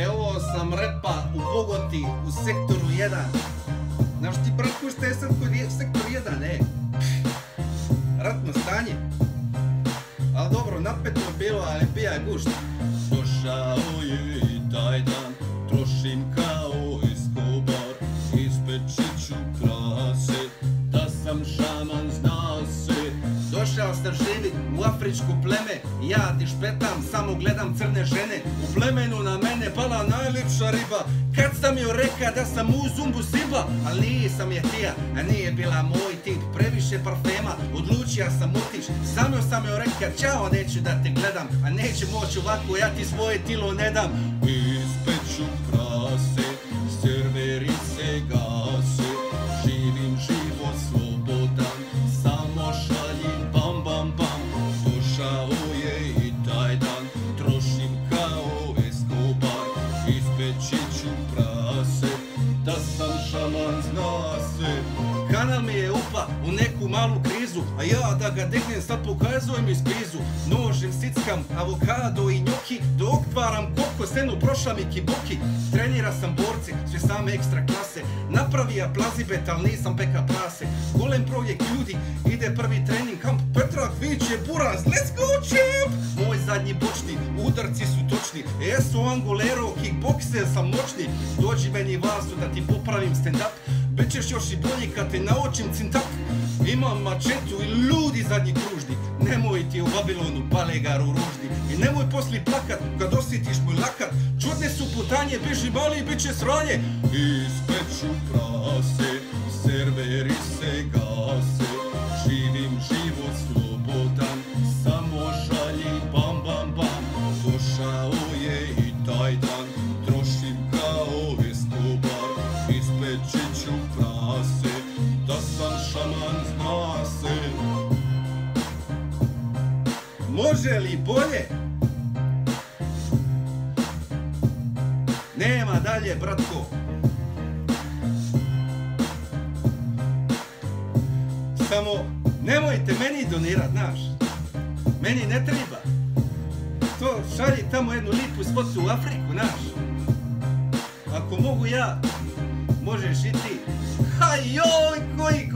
Evo sam repa u Bogoti u sektoru 1. Znaš ti bratku šta je sektor 1, ratno stanje. Ali dobro, napeto bilo, ali pija gušt. Došao je i taj dan, trošim kao Escobar, ispečit ću krase, da sam šaman zna se. Došao sam živit u afričko pleme, ja ti špetam, samo gledam crne žene. U plemenu na mene pala najljepša riba, kad sam joj reka da sam u zumbu siba. Ali nisam je htija, a nije bila moj tip, previše parfema, odlučija sam otić. Samo sam joj reka, čao, neću da te gledam, a neće moći ovako, ja ti svoje tilo ne dam. Ispeću prase, serveri se gase, živim život slobodan, samo šaljim bam bam bam. Došao je i taj dan, trošim kao Escobar, ispećit ću prase, da sam šaman zna se. Kanal mi je upa u neku malu krizu, a ja da ga dignem sad pokazujem iz krizu. Nožem sickam avokado i njoki, dok tvaram koko, stenu prošlam i kiboki. Trenira sam borci, sve same ekstra klase, napravija plazibet, al nisam peka prase. Golem projekt ljudi, ide prvi trening kamp, Petrah viće buraz, let's go champ! Moj zadnji bočni, udarci su točni, eso angolero, kickbokser sam moćni. Dođi meni vasu da ti popravim stand-up, bit ćeš još i bolji kad te naučim cintak. Imam mačetu i ludi zadnji kružni, nemoj ti u Babilonu palegar u ruždi. I nemoj posli plakat kad osjetiš moj lakat, čudne su putanje, beži mali, bit će sranje. Ispeću prase, serveri se gase, živim život slobodan, samo šalji bam bam bam. Došao je i taj dan, trošim kao Escobar, ispećit ću prase, da sam šaman zna se. Može li bolje? Nema dalje, bratko. Samo nemojte meni donirat, znaš. Meni ne treba. To šalji tamo jednu lipu spotu u Afriku, znaš. Ako mogu ja, možeš i ti. Ha joj, koji